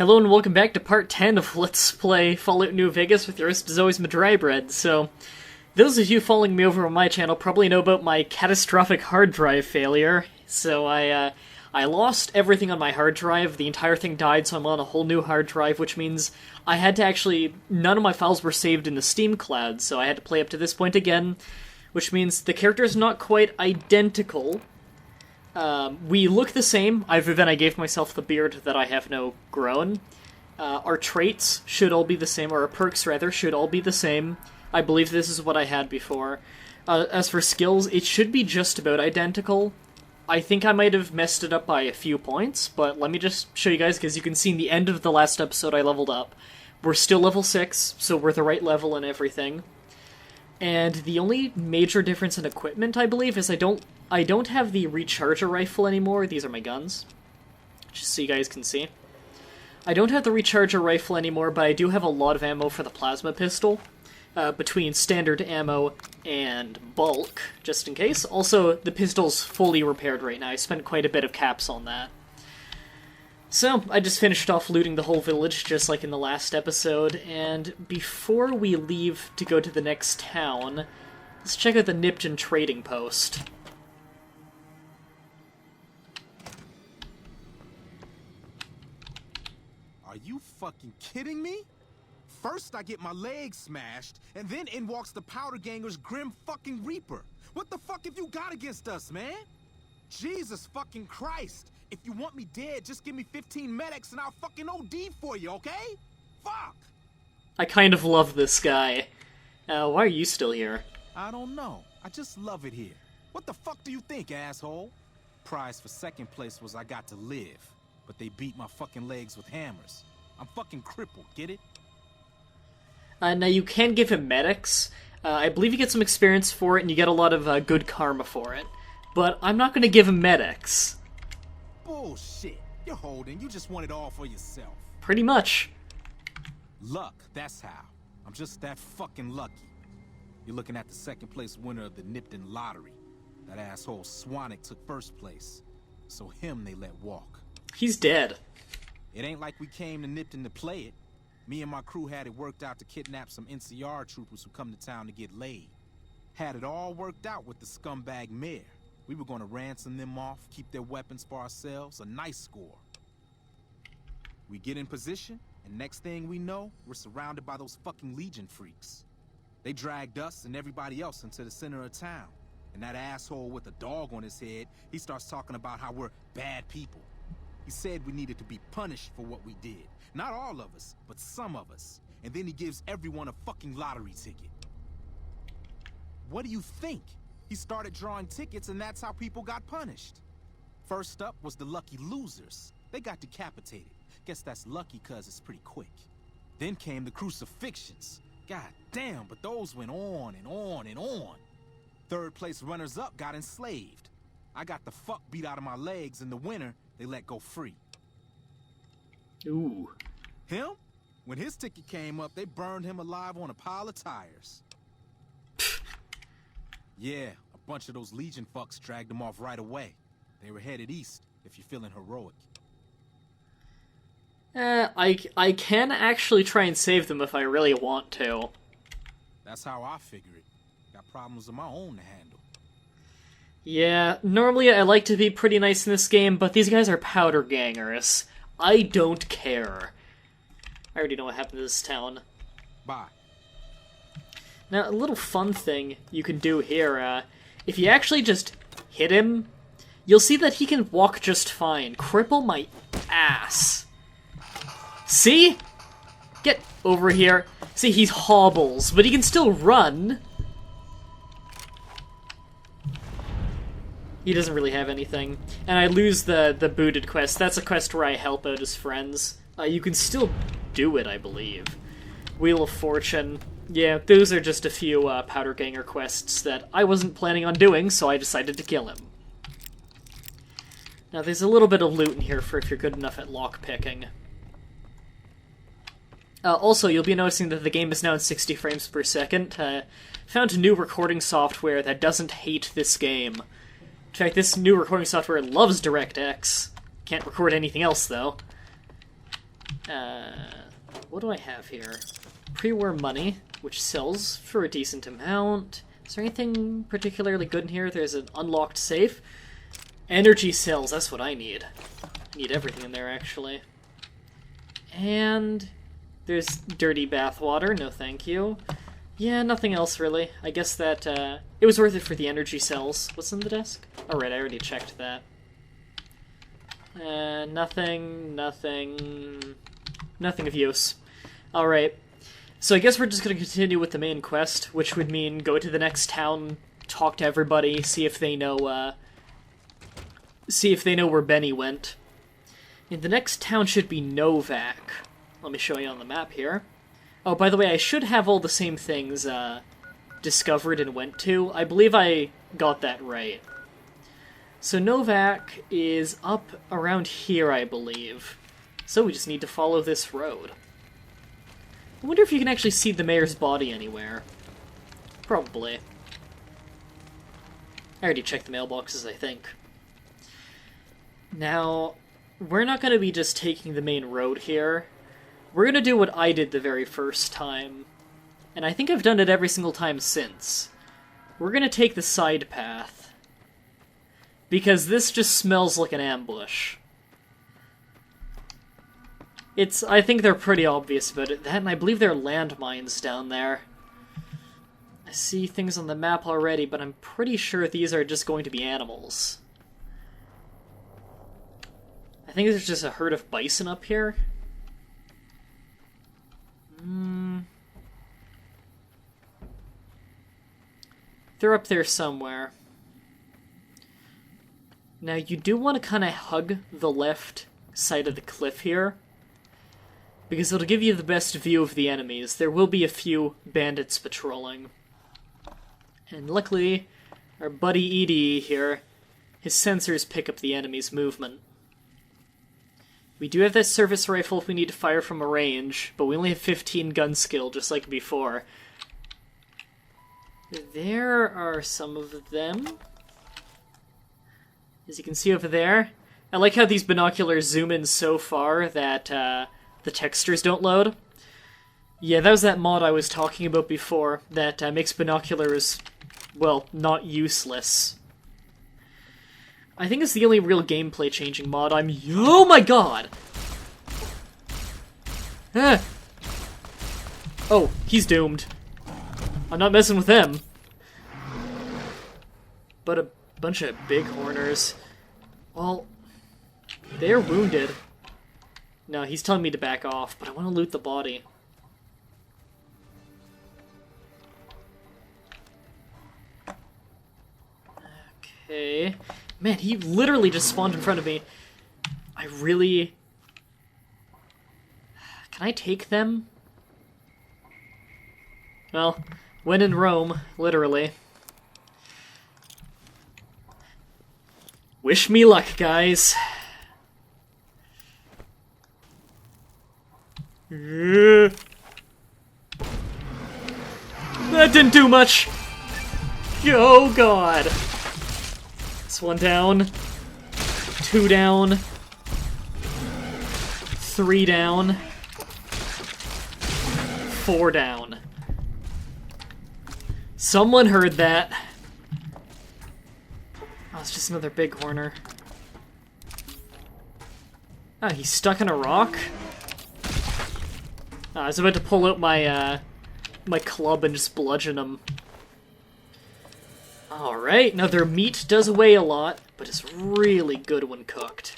Hello and welcome back to part 10 of Let's Play Fallout New Vegas with your host as always, Mah-Dry-Bread. So, those of you following me over on my channel probably know about my catastrophic hard drive failure. So I lost everything on my hard drive, the entire thing died, so I'm on a whole new hard drive, which means I had to actually... none of my files were saved in the Steam cloud, so I had to play up to this point again, which means the character is not quite identical. We look the same, other than I gave myself the beard that I have now grown. Our traits should all be the same, or our perks, rather, should all be the same. I believe this is what I had before. As for skills, it should be just about identical. I think I might have messed it up by a few points, but let me just show you guys, because you can see in the end of the last episode I leveled up. We're still level 6, so we're the right level and everything. And the only major difference in equipment, I believe, is I don't have the recharger rifle anymore. These are my guns, just so you guys can see. I don't have the recharger rifle anymore, but I do have a lot of ammo for the plasma pistol, between standard ammo and bulk, just in case. Also, the pistol's fully repaired right now. I spent quite a bit of caps on that. So, I just finished off looting the whole village, just like in the last episode, and before we leave to go to the next town, let's check out the Nipton trading post. Are you fucking kidding me? First I get my leg smashed, and then in walks the Powder Ganger's Grim fucking Reaper. What the fuck have you got against us, man? Jesus fucking Christ! If you want me dead, just give me 15 medics and I'll fucking OD for you, okay? Fuck! I kind of love this guy. Why are you still here? I don't know. I just love it here. What the fuck do you think, asshole? Prize for second place was I got to live, but they beat my fucking legs with hammers. I'm fucking crippled, get it? Now you can give him medics. I believe you get some experience for it and you get a lot of good karma for it. But I'm not going to give him medics. Bullshit. You're holding. You just want it all for yourself. Pretty much. Luck, that's how. I'm just that fucking lucky. You're looking at the second place winner of the Nipton lottery. That asshole Swanick took first place. So him they let walk. He's dead. It ain't like we came to Nipton to play it. Me and my crew had it worked out to kidnap some NCR troopers who come to town to get laid. Had it all worked out with the scumbag mayor. We were going to ransom them off, keep their weapons for ourselves, a nice score. We get in position, and next thing we know, we're surrounded by those fucking Legion freaks. They dragged us and everybody else into the center of town. And that asshole with a dog on his head, he starts talking about how we're bad people. He said we needed to be punished for what we did. Not all of us, but some of us. And then he gives everyone a fucking lottery ticket. What do you think? He started drawing tickets and that's how people got punished. First up was the lucky losers. They got decapitated. Guess that's lucky cause it's pretty quick. Then came the crucifixions. God damn, but those went on and on and on. Third place runners-up got enslaved. I got the fuck beat out of my legs, and the winner, they let go free. Ooh. Him? When his ticket came up, they burned him alive on a pile of tires. Yeah, a bunch of those Legion fucks dragged him off right away. They were headed east, if you're feeling heroic. I can actually try and save them if I really want to. That's how I figure it. Got problems of my own to handle. Yeah, normally I like to be pretty nice in this game, but these guys are powder gangers. I don't care. I already know what happened to this town. Bye. Now, a little fun thing you can do here, if you actually just hit him, you'll see that he can walk just fine. Cripple my ass. See? Get over here. See, he hobbles, but he can still run. He doesn't really have anything. And I lose the booted quest. That's a quest where I help out his friends. You can still do it, I believe. Wheel of Fortune. Yeah, those are just a few Powder Ganger quests that I wasn't planning on doing, so I decided to kill him. Now, there's a little bit of loot in here for if you're good enough at lockpicking. Also, you'll be noticing that the game is now in 60 frames per second. Found new recording software that doesn't hate this game. In fact, this new recording software loves DirectX. Can't record anything else, though. What do I have here? Pre-war money, which sells for a decent amount. Is there anything particularly good in here? There's an unlocked safe. Energy cells, that's what I need. I need everything in there, actually. And there's dirty bathwater, no thank you. Yeah, nothing else really. I guess that, it was worth it for the energy cells. What's on the desk? Alright, I already checked that. Nothing of use. Alright. So I guess we're just gonna continue with the main quest, which would mean go to the next town, talk to everybody, see if they know where Benny went. And the next town should be Novak. Let me show you on the map here. Oh, by the way, I should have all the same things, discovered and went to. I believe I got that right. So Novak is up around here, I believe. So we just need to follow this road. I wonder if you can actually see the mayor's body anywhere. Probably. I already checked the mailboxes, I think. Now, we're not going to be just taking the main road here. We're going to do what I did the very first time. And I think I've done it every single time since. We're going to take the side path. Because this just smells like an ambush. I think they're pretty obvious about it. That, and I believe there are landmines down there. I see things on the map already, but I'm pretty sure these are just going to be animals. I think there's just a herd of bison up here. They're up there somewhere. Now, you do want to kind of hug the left side of the cliff here, because it'll give you the best view of the enemies. There will be a few bandits patrolling. And luckily, our buddy Edie here, his sensors pick up the enemy's movement. We do have that service rifle if we need to fire from a range, but we only have 15 gun skill, just like before. There are some of them. As you can see over there. I like how these binoculars zoom in so far that the textures don't load. Yeah, that was that mod I was talking about before that makes binoculars, well, not useless. I think it's the only real gameplay changing mod oh my god! Ah. Oh, he's doomed. I'm not messing with him. But a bunch of bighorners. Well, they're wounded. No, he's telling me to back off, but I want to loot the body. Okay. Man, he literally just spawned in front of me. Can I take them? Well, when in Rome, literally. Wish me luck, guys. That didn't do much. Oh god. It's one down. 2 down. 3 down. 4 down. Someone heard that. Oh, it's just another bighorner. Oh, he's stuck in a rock? Oh, I was about to pull out my, my club and just bludgeon him. Alright, now their meat does weigh a lot, but it's really good when cooked.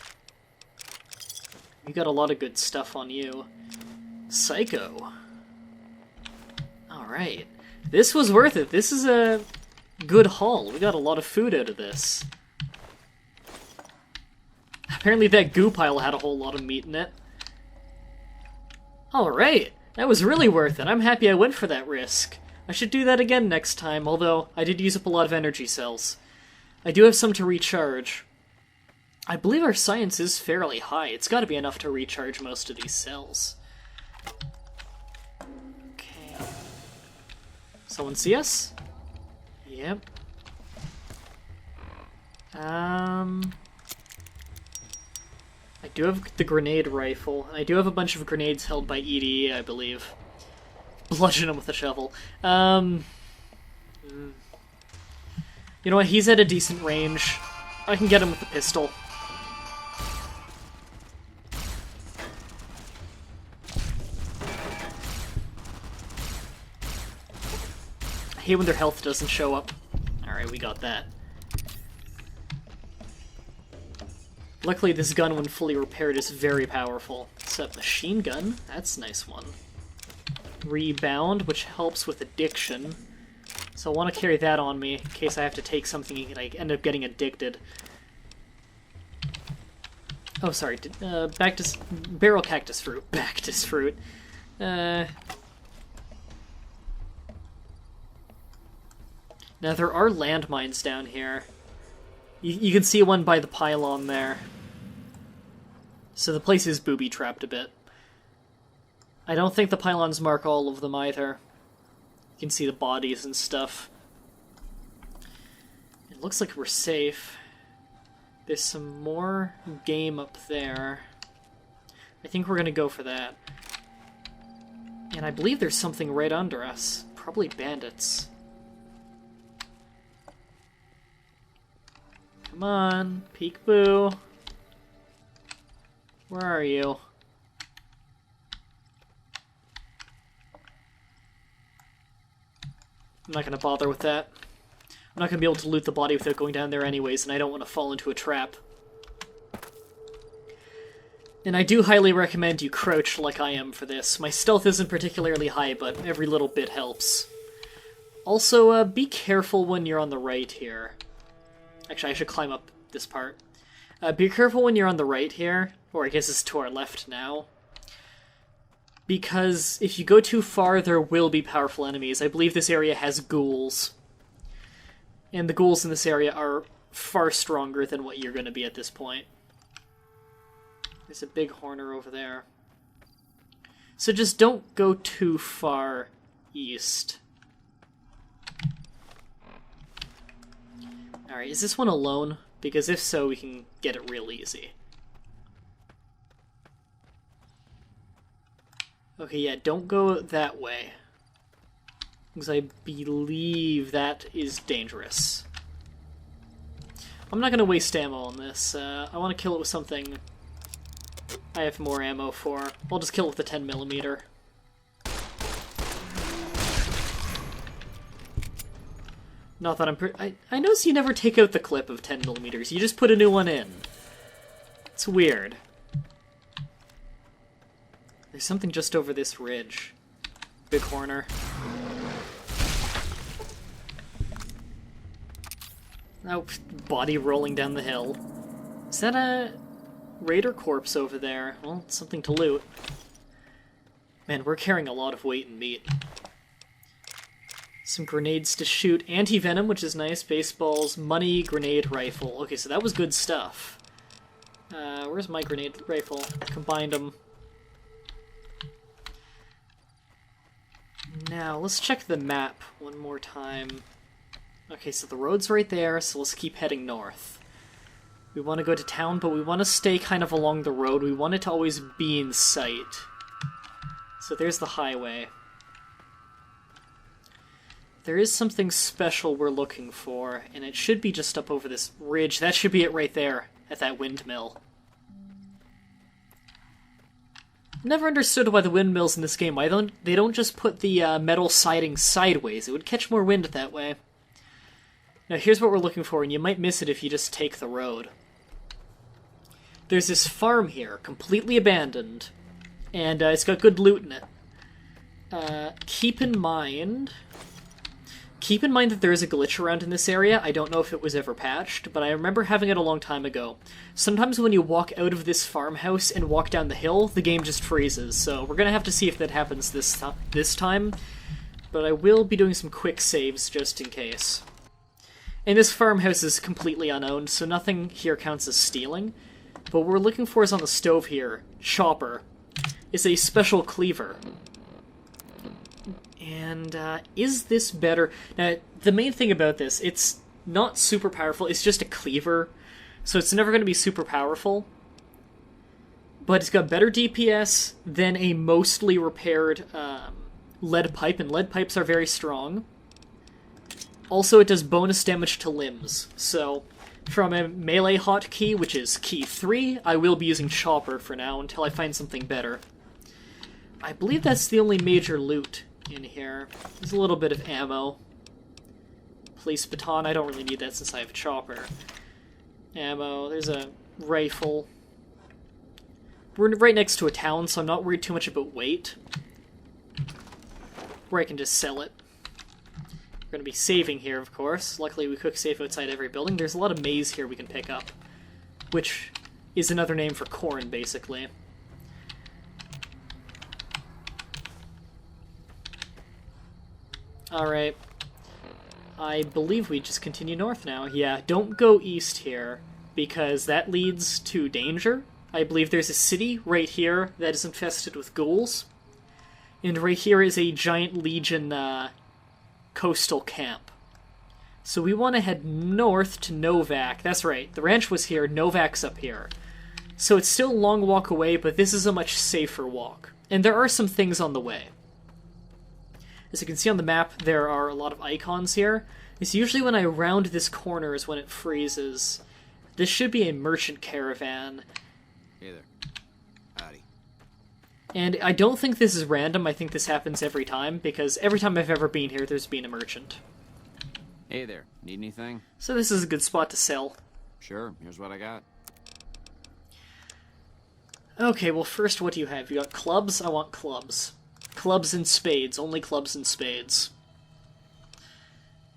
You got a lot of good stuff on you. Psycho. Alright. This was worth it. This is a good haul. We got a lot of food out of this. Apparently that goo pile had a whole lot of meat in it. Alright. That was really worth it. I'm happy I went for that risk. I should do that again next time, although I did use up a lot of energy cells. I do have some to recharge. I believe our science is fairly high. It's got to be enough to recharge most of these cells. Okay. Someone see us? Yep. I do have the grenade rifle. I do have a bunch of grenades held by EDE, I believe. Bludgeon him with a shovel. You know what? He's at a decent range. I can get him with the pistol. I hate when their health doesn't show up. Alright, we got that. Luckily, this gun, when fully repaired, is very powerful. Machine gun. That's a nice one. Rebound, which helps with addiction. So I want to carry that on me in case I have to take something and I end up getting addicted. Oh, sorry. Barrel cactus fruit. Bactus fruit. Now, there are landmines down here. You can see one by the pylon there. So the place is booby-trapped a bit. I don't think the pylons mark all of them either. You can see the bodies and stuff. It looks like we're safe. There's some more game up there. I think we're gonna go for that. And I believe there's something right under us. Probably bandits. Come on, peekaboo. Where are you? I'm not gonna bother with that. I'm not gonna be able to loot the body without going down there anyways, and I don't want to fall into a trap. And I do highly recommend you crouch like I am for this. My stealth isn't particularly high, but every little bit helps. Also, be careful when you're on the right here. Actually, I should climb up this part. Be careful when you're on the right here, or I guess it's to our left now. Because if you go too far, there will be powerful enemies. I believe this area has ghouls. And the ghouls in this area are far stronger than what you're going to be at this point. There's a big horner over there. So just don't go too far east. Alright, is this one alone? Because if so, we can get it real easy. Okay, yeah, don't go that way. Because I believe that is dangerous. I'm not going to waste ammo on this. I want to kill it with something I have more ammo for. I'll just kill it with the 10mm. Not that I notice you never take out the clip of 10mm. You just put a new one in. It's weird. There's something just over this ridge. Big horner. Oh, body rolling down the hill. Is that a raider corpse over there? Well, it's something to loot. Man, we're carrying a lot of weight and meat. Some grenades to shoot. Anti-venom, which is nice. Baseballs. Money. Grenade rifle. Okay, so that was good stuff. Where's my grenade rifle? Combined them. Now, let's check the map one more time. Okay, so the road's right there, so let's keep heading north. We want to go to town, but we want to stay kind of along the road. We want it to always be in sight. So there's the highway. There is something special we're looking for, and it should be just up over this ridge. That should be it right there, at that windmill. Never understood why the windmills in this game, they don't just put the metal siding sideways. It would catch more wind that way. Now here's what we're looking for, and you might miss it if you just take the road. There's this farm here, completely abandoned, and it's got good loot in it. Keep in mind that there is a glitch around in this area. I don't know if it was ever patched, but I remember having it a long time ago. Sometimes when you walk out of this farmhouse and walk down the hill, the game just freezes, so we're gonna have to see if that happens this time, but I will be doing some quick saves just in case. And this farmhouse is completely unowned, so nothing here counts as stealing, but what we're looking for is on the stove here. Chopper. It's a special cleaver. And, is this better? Now, the main thing about this, it's not super powerful, it's just a cleaver, so it's never going to be super powerful. but it's got better DPS than a mostly repaired lead pipe, and lead pipes are very strong. Also, it does bonus damage to limbs, so from a melee hotkey, which is key 3, I will be using Chopper for now until I find something better. I believe that's the only major loot in here. There's a little bit of ammo. Police baton, I don't really need that since I have Chopper. Ammo, there's a rifle. We're right next to a town, so I'm not worried too much about weight. Where I can just sell it. We're going to be saving here, of course. Luckily, we quick save outside every building. There's a lot of maize here we can pick up, which is another name for corn, basically. Alright. I believe we just continue north now. Yeah, don't go east here, because that leads to danger. I believe there's a city right here that is infested with ghouls. And right here is a giant legion coastal camp. So we want to head north to Novak. That's right, the ranch was here, Novak's up here. So it's still a long walk away, but this is a much safer walk. And there are some things on the way. As you can see on the map, there are a lot of icons here. It's usually when I round this corner is when it freezes. This should be a merchant caravan. Hey there. Howdy. And I don't think this is random, I think this happens every time, because every time I've ever been here, there's been a merchant. Hey there, need anything? So this is a good spot to sell. Sure, here's what I got. Okay, well first, what do you have? You got clubs? I want clubs. Clubs and spades, only clubs and spades.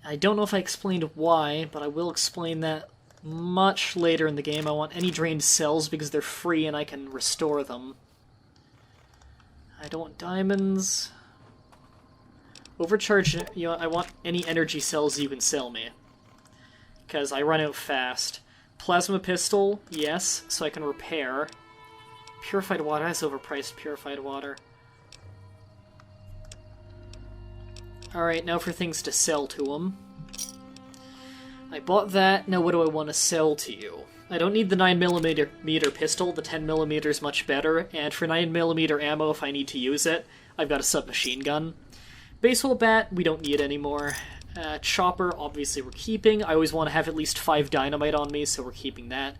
I don't know if I explained why, but I will explain that much later in the game. I want any drained cells because they're free and I can restore them. I don't want diamonds. Overcharge, you know, I want any energy cells you can sell me, because I run out fast. Plasma pistol, yes, so I can repair. Purified water, that's overpriced purified water. Alright, now for things to sell to them. I bought that, now what do I want to sell to you? I don't need the 9mm pistol, the 10mm is much better, and for 9mm ammo, if I need to use it, I've got a submachine gun. Baseball bat, we don't need anymore. Chopper, obviously we're keeping. I always want to have at least 5 dynamite on me, so we're keeping that.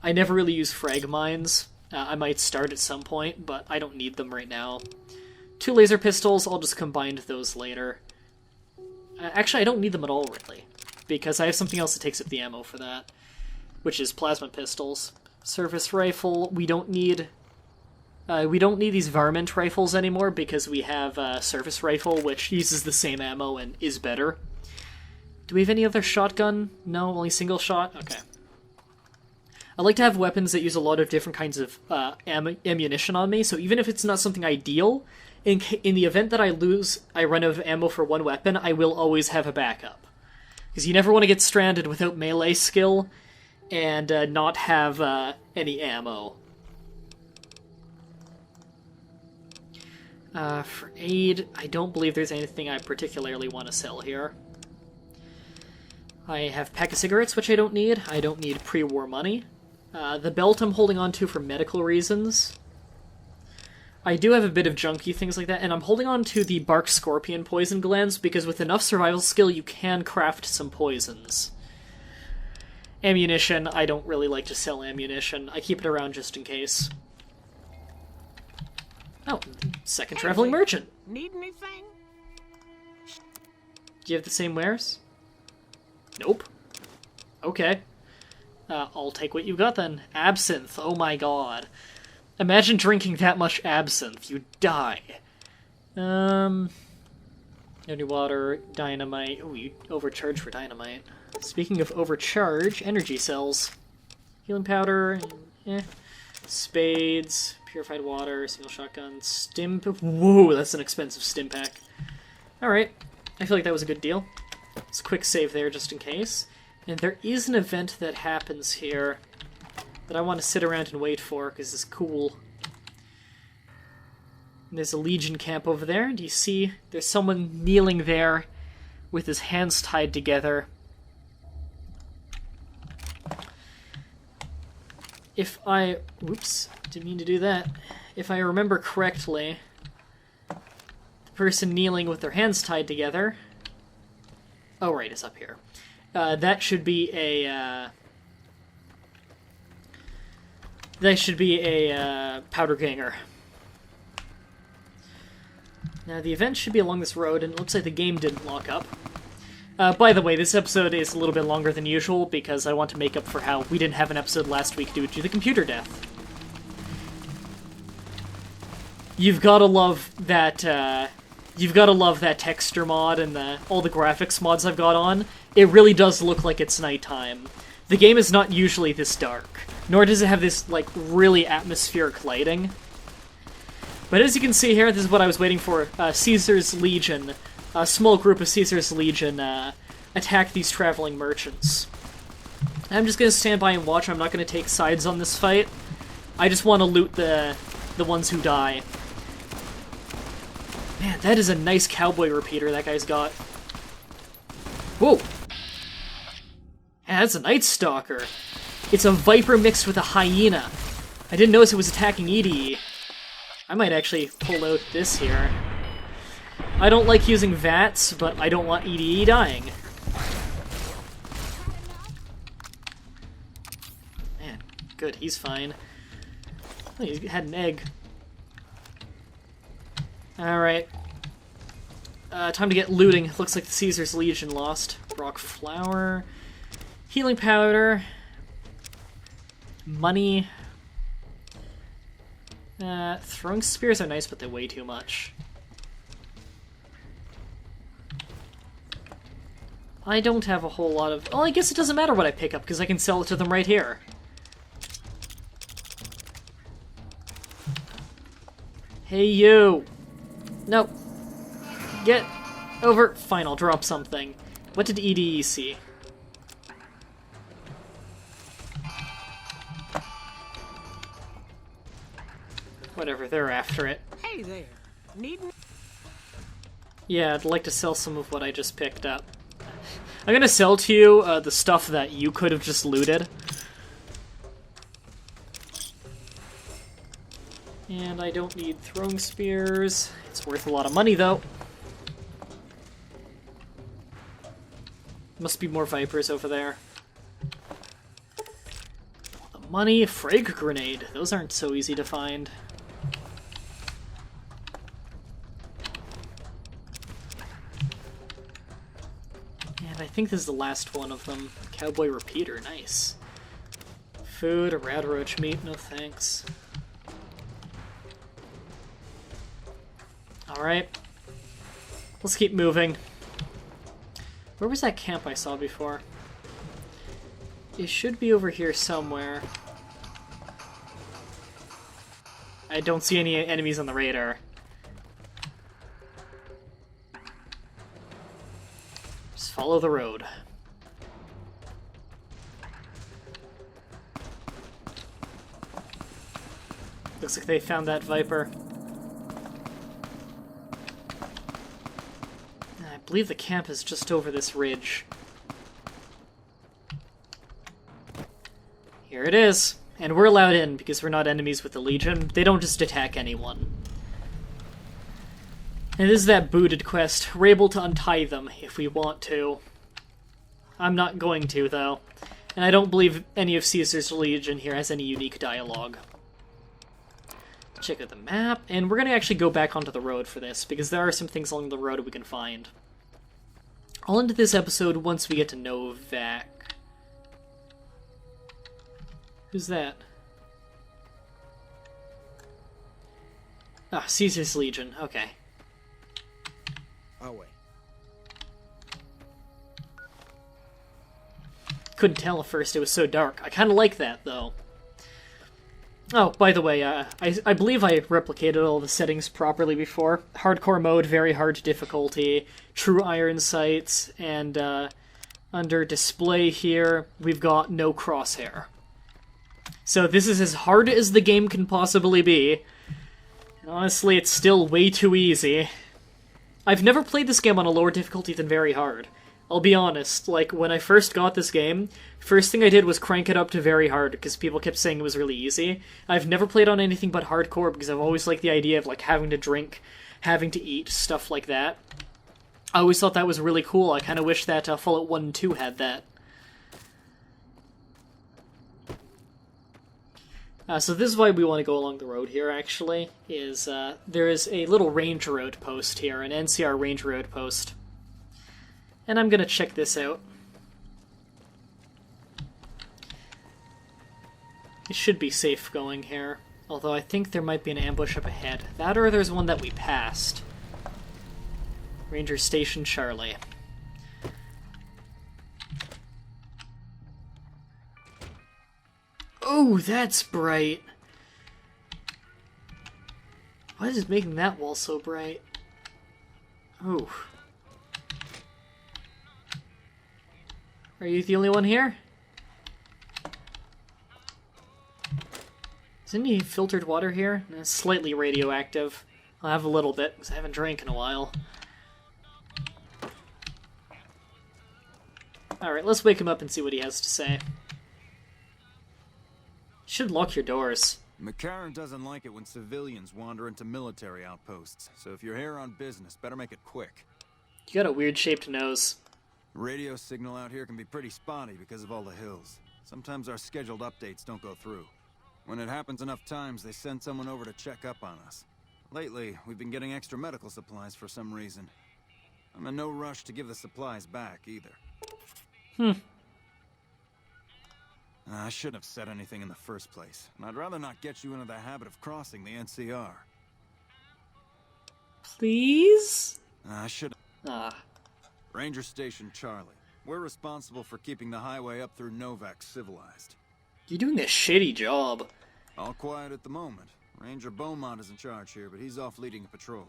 I never really use frag mines. I might start at some point, but I don't need them right now. 2 laser pistols, I'll just combine those later. Actually, I don't need them at all, really, because I have something else that takes up the ammo for that, which is plasma pistols. Service rifle, we don't need these varmint rifles anymore because we have a service rifle, which uses the same ammo and is better. Do we have any other shotgun? No, only single shot? Okay. I like to have weapons that use a lot of different kinds of ammunition on me, so even if it's not something ideal, in the event that I run out of ammo for one weapon, I will always have a backup. Because you never want to get stranded without melee skill and not have any ammo. For aid, I don't believe there's anything I particularly want to sell here. I have a pack of cigarettes, which I don't need. I don't need pre-war money. The belt I'm holding on to for medical reasons. I do have a bit of junky things like that, and I'm holding on to the bark scorpion poison glands because with enough survival skill you can craft some poisons. Ammunition, I don't really like to sell ammunition. I keep it around just in case. Oh, second traveling merchant. Need anything? Do you have the same wares? Nope. Okay. I'll take what you got then. Absinthe, oh my god. Imagine drinking that much absinthe, you'd die. Energy water, dynamite. Oh, you overcharge for dynamite. Speaking of overcharge, energy cells. Healing powder, spades, purified water, single shotgun, stim... Whoa, that's an expensive stim pack. Alright, I feel like that was a good deal. Let's quick save there just in case. And there is an event that happens here that I want to sit around and wait for, because it's cool. And there's a Legion camp over there. Do you see? There's someone kneeling there with his hands tied together. if I... Whoops, didn't mean to do that. If I remember correctly, the person kneeling with their hands tied together... Oh, right, it's up here. That should be a... That should be a powder ganger. Now, the event should be along this road, and it looks like the game didn't lock up. By the way, this episode is a little bit longer than usual, because I want to make up for how we didn't have an episode last week due to the computer death. You've gotta love that, texture mod and all the graphics mods I've got on. It really does look like it's nighttime. The game is not usually this dark, nor does it have this, like, really atmospheric lighting. But as you can see here, this is what I was waiting for. Caesar's Legion, a small group of Caesar's Legion, attack these traveling merchants. I'm just going to stand by and watch. I'm not going to take sides on this fight. I just want to loot the ones who die. Man, that is a nice cowboy repeater that guy's got. Whoa! Yeah, that's a Night Stalker. It's a Viper mixed with a Hyena. I didn't notice it was attacking Edie. I might actually pull out this here. I don't like using VATS, but I don't want EDE dying. Man, good, he's fine. Oh, he had an egg. Alright. Time to get looting. Looks like the Caesar's Legion lost. Rock Flower. Healing Powder. Money. Throwing spears are nice, but they weigh too much. I don't have a whole lot of... Well, I guess it doesn't matter what I pick up, because I can sell it to them right here. Hey, you! Nope. Get over... Fine, I'll drop something. What did EDE see? Whatever, they're after it. Hey there. Needin'? Yeah, I'd like to sell some of what I just picked up. I'm gonna sell to you the stuff that you could have just looted. And I don't need throwing spears. It's worth a lot of money, though. Must be more Vipers over there. The money, frag grenade. Those aren't so easy to find. And I think this is the last one of them. Cowboy repeater, nice. Food, a rad roach meat, no thanks. Alright. Let's keep moving. Where was that camp I saw before? It should be over here somewhere. I don't see any enemies on the radar. Just follow the road. Looks like they found that Viper. I believe the camp is just over this ridge. Here it is. And we're allowed in because we're not enemies with the Legion. They don't just attack anyone. And this is that booted quest. We're able to untie them if we want to. I'm not going to, though. And I don't believe any of Caesar's Legion here has any unique dialogue. Check out the map. And we're going to actually go back onto the road for this, because there are some things along the road we can find. I'll end this episode once we get to Novak. Who's that? Ah, Caesar's Legion. Okay. Our way. Couldn't tell at first, it was so dark. I kind of like that, though. Oh, by the way, I believe I replicated all the settings properly before. Hardcore mode, very hard difficulty, true iron sights, and under display here, we've got no crosshair. So this is as hard as the game can possibly be. And honestly, it's still way too easy. I've never played this game on a lower difficulty than very hard. I'll be honest, like, when I first got this game, first thing I did was crank it up to very hard, because people kept saying it was really easy. I've never played on anything but hardcore, because I've always liked the idea of, like, having to drink, having to eat, stuff like that. I always thought that was really cool. I kind of wish that Fallout 1 and 2 had that. So this is why we want to go along the road here, actually, is there is a little ranger outpost here, an NCR ranger outpost. And I'm going to check this out. It should be safe going here, although I think there might be an ambush up ahead. That or there's one that we passed. Ranger Station Charlie. Oh, that's bright. Why is it making that wall so bright? Oh. Are you the only one here? Is any filtered water here? It's slightly radioactive. I'll have a little bit, because I haven't drank in a while. Alright, let's wake him up and see what he has to say. Should lock your doors. McCarran doesn't like it when civilians wander into military outposts, so if you're here on business, better make it quick. You got a weird-shaped nose. Radio signal out here can be pretty spotty because of all the hills. Sometimes our scheduled updates don't go through. When it happens enough times, they send someone over to check up on us. Lately, we've been getting extra medical supplies for some reason. I'm in no rush to give the supplies back, either. I shouldn't have said anything in the first place, and I'd rather not get you into the habit of crossing the NCR. Please? I should. Ranger Station Charlie. We're responsible for keeping the highway up through Novak civilized. You're doing a shitty job. All quiet at the moment. Ranger Beaumont is in charge here, but he's off leading a patrol.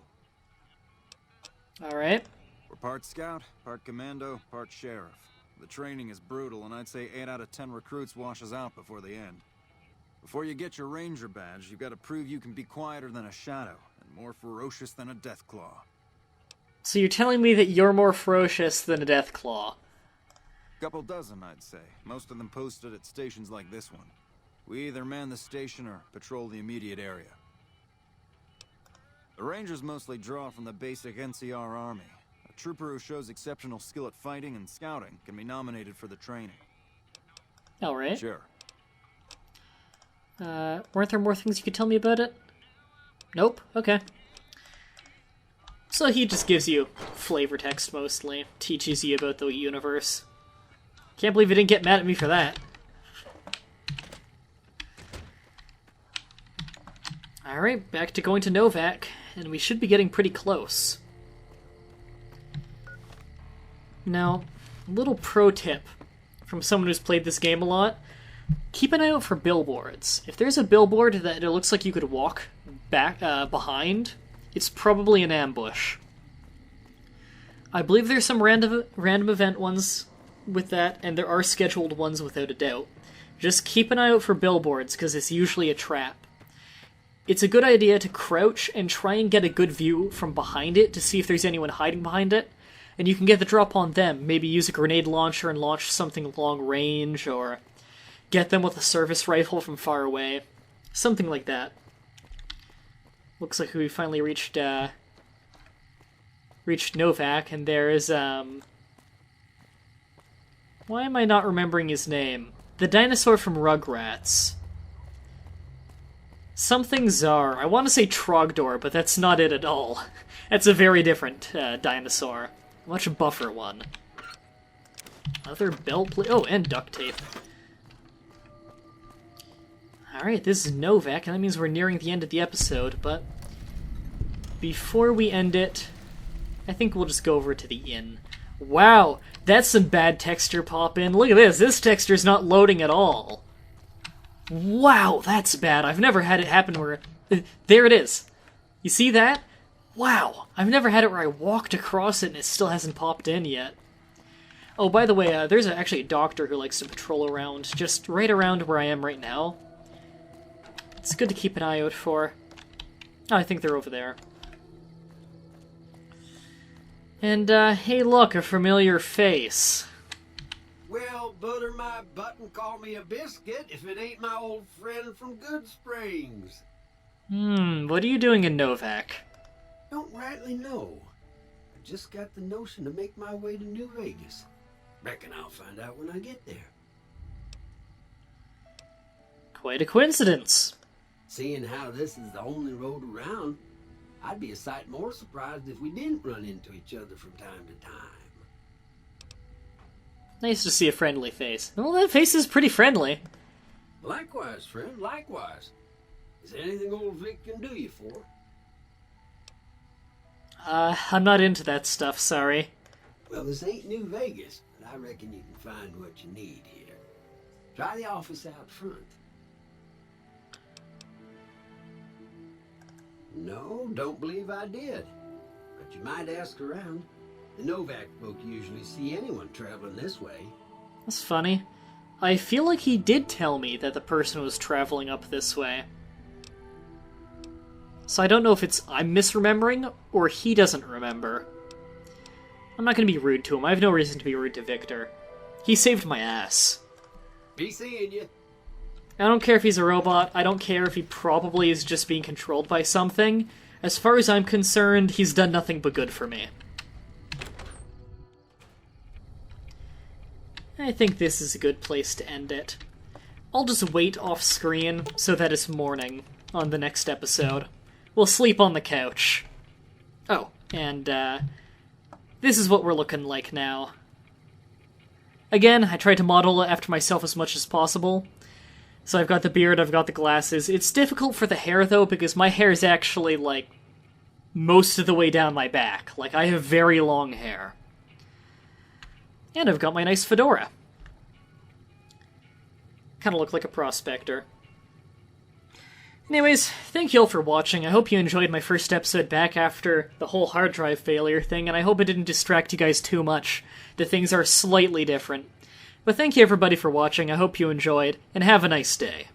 Alright. We're part scout, part commando, part sheriff. The training is brutal, and I'd say 8 out of 10 recruits washes out before the end. Before you get your ranger badge, you've got to prove you can be quieter than a shadow, and more ferocious than a deathclaw. So you're telling me that you're more ferocious than a deathclaw? Couple dozen, I'd say. Most of them posted at stations like this one. We either man the station or patrol the immediate area. The Rangers mostly draw from the basic NCR army. A trooper who shows exceptional skill at fighting and scouting can be nominated for the training. Alright. Sure. Weren't there more things you could tell me about it? Nope? Okay. So he just gives you flavor text mostly. Teaches you about the universe. Can't believe he didn't get mad at me for that. Alright, back to going to Novak, and we should be getting pretty close. Now, little pro tip from someone who's played this game a lot. Keep an eye out for billboards. If there's a billboard that it looks like you could walk back behind, it's probably an ambush. I believe there's some random event ones with that, and there are scheduled ones without a doubt. Just keep an eye out for billboards, because it's usually a trap. It's a good idea to crouch and try and get a good view from behind it to see if there's anyone hiding behind it, and you can get the drop on them. Maybe use a grenade launcher and launch something long range, or get them with a service rifle from far away. Something like that. Looks like we finally reached Novak, and there is, why am I not remembering his name? The dinosaur from Rugrats. Something Czar. I want to say Trogdor, but that's not it at all. That's a very different dinosaur. A much buffer one. Other belt plate. Oh, and duct tape. Alright, this is Novak, and that means we're nearing the end of the episode, but before we end it, I think we'll just go over to the inn. Wow, that's some bad texture pop in. Look at this. This texture's not loading at all. Wow, that's bad. I've never had it happen where... There it is. You see that? Wow, I've never had it where I walked across it and it still hasn't popped in yet. Oh, by the way, there's actually a doctor who likes to patrol around, just right around where I am right now. It's good to keep an eye out for. Oh, I think they're over there. And, hey look, a familiar face. Well, butter my butt and call me a biscuit if it ain't my old friend from Good Springs. What are you doing in Novak? Don't rightly know. I just got the notion to make my way to New Vegas. Reckon I'll find out when I get there. Quite a coincidence. Seeing how this is the only road around, I'd be a sight more surprised if we didn't run into each other from time to time. Nice to see a friendly face. Well, that face is pretty friendly. Likewise, friend, likewise. Is there anything old Vic can do you for? I'm not into that stuff, sorry. Well, this ain't New Vegas, but I reckon you can find what you need here. Try the office out front. No, don't believe I did. But you might ask around. The Novak folk usually see anyone traveling this way. That's funny. I feel like he did tell me that the person was traveling up this way. So I don't know if it's I'm misremembering, or he doesn't remember. I'm not gonna be rude to him. I have no reason to be rude to Victor. He saved my ass. Be seeing you. I don't care if he's a robot. I don't care if he probably is just being controlled by something. As far as I'm concerned, he's done nothing but good for me. I think this is a good place to end it. I'll just wait off screen so that it's morning on the next episode. We'll sleep on the couch. Oh, and this is what we're looking like now. Again, I tried to model it after myself as much as possible. So I've got the beard, I've got the glasses. It's difficult for the hair, though, because my hair is actually, like, most of the way down my back. Like, I have very long hair. And I've got my nice fedora. Kinda look like a prospector. Anyways, thank you all for watching. I hope you enjoyed my first episode back after the whole hard drive failure thing, and I hope it didn't distract you guys too much, that things are slightly different. But thank you everybody for watching, I hope you enjoyed, and have a nice day.